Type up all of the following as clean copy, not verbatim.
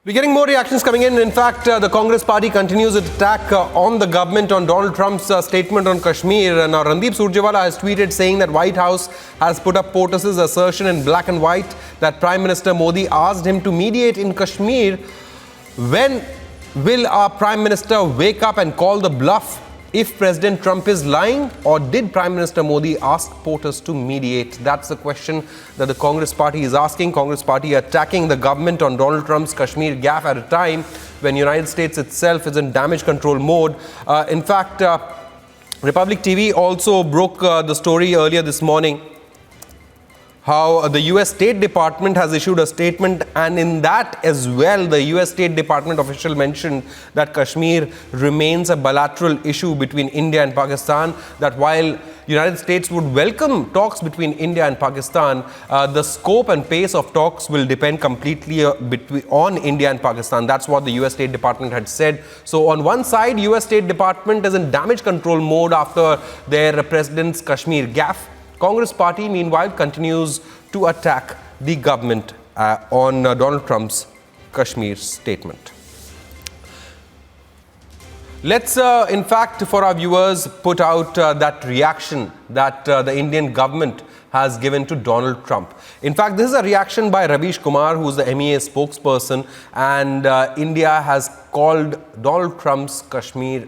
We're getting more reactions coming in. In fact, the Congress party continues its attack on the government on Donald Trump's statement on Kashmir. Now, Randeep Surjewala has tweeted saying that White House has put up POTUS's assertion in black and white that Prime Minister Modi asked him to mediate in Kashmir. When will our Prime Minister wake up and call the bluff if President Trump is lying, or did Prime Minister Modi ask POTUS to mediate? That's the question that the Congress party is asking. Congress party attacking the government on Donald Trump's Kashmir gaffe at a time when United States itself is in damage control mode. In fact, Republic TV also broke the story earlier this morning, how the US State Department has issued a statement, and in that as well, the US State Department official mentioned that Kashmir remains a bilateral issue between India and Pakistan, that while United States would welcome talks between India and Pakistan, the scope and pace of talks will depend completely on India and Pakistan. That's what the US State Department had said. So on one side, US State Department is in damage control mode after their president's Kashmir gaffe. Congress party, meanwhile, continues to attack the government on Donald Trump's Kashmir statement. Let's, in fact, for our viewers, put out that reaction that the Indian government has given to Donald Trump. In fact, this is a reaction by Ravish Kumar, who is the MEA spokesperson, and India has called Donald Trump's Kashmir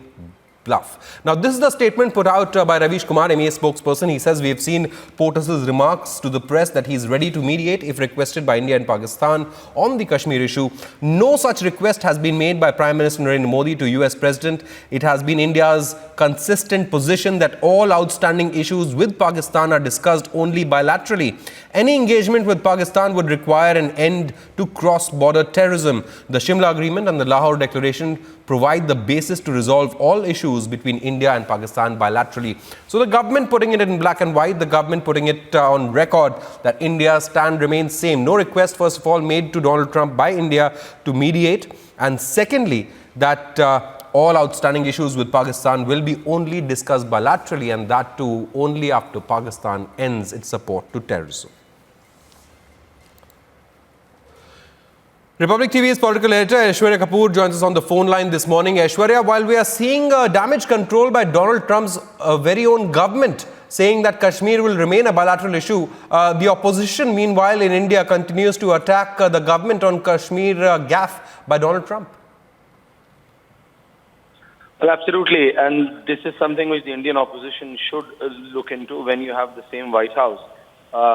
bluff. Now, this is the statement put out by Ravish Kumar, MEA spokesperson. He says, "We have seen POTUS's remarks to the press that he is ready to mediate if requested by India and Pakistan on the Kashmir issue. No such request has been made by Prime Minister Narendra Modi to US President. It has been India's consistent position that all outstanding issues with Pakistan are discussed only bilaterally. Any engagement with Pakistan would require an end to cross-border terrorism. The Shimla Agreement and the Lahore Declaration provide the basis to resolve all issues between India and Pakistan bilaterally." So the government putting it in black and white, the government putting it on record that India's stand remains same. No request, first of all, made to Donald Trump by India to mediate. And secondly, that all outstanding issues with Pakistan will be only discussed bilaterally, and that too only after Pakistan ends its support to terrorism. Republic TV's political editor Aishwarya Kapoor joins us on the phone line this morning. Aishwarya, while we are seeing damage control by Donald Trump's very own government saying that Kashmir will remain a bilateral issue, the opposition, meanwhile, in India continues to attack the government on Kashmir gaffe by Donald Trump. Well, absolutely. And this is something which the Indian opposition should look into when you have the same White House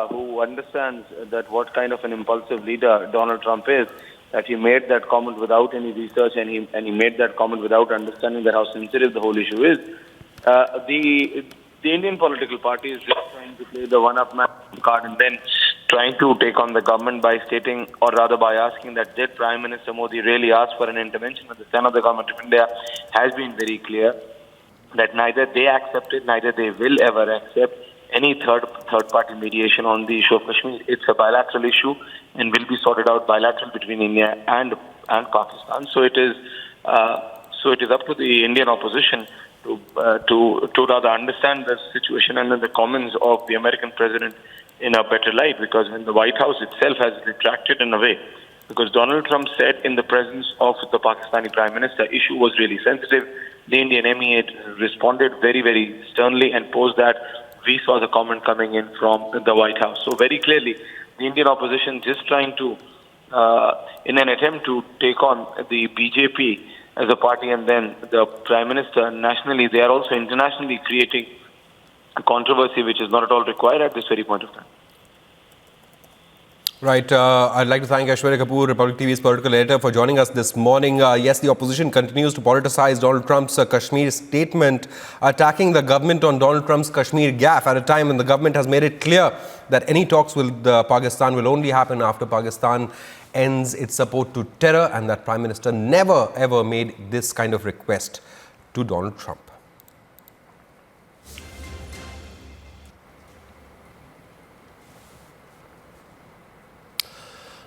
who understands that what kind of an impulsive leader Donald Trump is, that he made that comment without any research, and he made that comment without understanding that how sensitive the whole issue is. The Indian political party is just trying to play the one-up man card and then trying to take on the government by stating, or rather by asking, that did Prime Minister Modi really ask for an intervention? And the stand of the government of India has been very clear that neither they accepted, neither they will ever accept any third-party mediation on the issue of Kashmir. It's a bilateral issue and will be sorted out bilateral between India and Pakistan. So it is up to the Indian opposition to rather understand the situation and the comments of the American president in a better light, because when the White House itself has retracted in a way, because Donald Trump said in the presence of the Pakistani Prime Minister, issue was really sensitive. The Indian MEA responded very, very sternly and posed that we saw the comment coming in from the White House. So very clearly, the Indian opposition just trying to, in an attempt to take on the BJP as a party and then the Prime Minister nationally, they are also internationally creating a controversy which is not at all required at this very point of time. Right. I'd like to thank Aishwarya Kapoor, Republic TV's political editor, for joining us this morning. Yes, the opposition continues to politicize Donald Trump's Kashmir statement, attacking the government on Donald Trump's Kashmir gaffe at a time when the government has made it clear that any talks with Pakistan will only happen after Pakistan ends its support to terror, and that Prime Minister never ever made this kind of request to Donald Trump.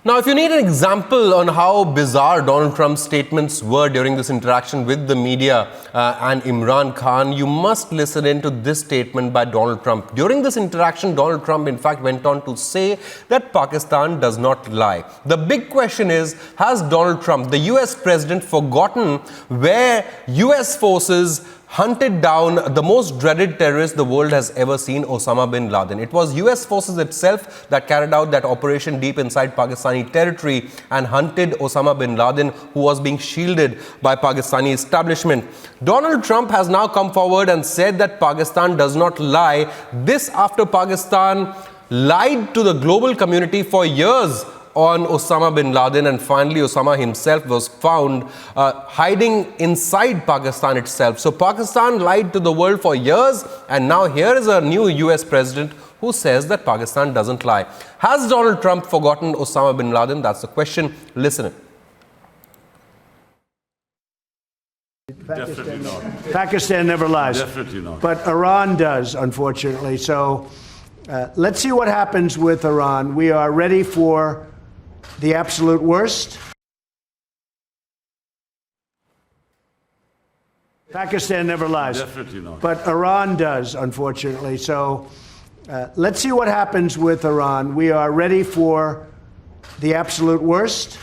Now, if you need an example on how bizarre Donald Trump's statements were during this interaction with the media and Imran Khan, you must listen in to this statement by Donald Trump. During this interaction, Donald Trump, in fact, went on to say that Pakistan does not lie. The big question is, has Donald Trump, the US president, forgotten where US forces hunted down the most dreaded terrorist the world has ever seen, Osama bin Laden? It was US forces itself that carried out that operation deep inside Pakistani territory and hunted Osama bin Laden, who was being shielded by Pakistani establishment. Donald Trump has now come forward and said that Pakistan does not lie. This after Pakistan lied to the global community for years on Osama bin Laden, and finally Osama himself was found hiding inside Pakistan itself. So Pakistan lied to the world for years, and now here is a new US president who says that Pakistan doesn't lie. Has Donald Trump forgotten Osama bin Laden? That's the question. Listen in. Definitely not. Pakistan never lies. Definitely not. But Iran does, unfortunately. So let's see what happens with Iran. We are ready for the absolute worst. Pakistan never lies. Definitely not. But Iran does, unfortunately. So let's see what happens with Iran. We are ready for the absolute worst.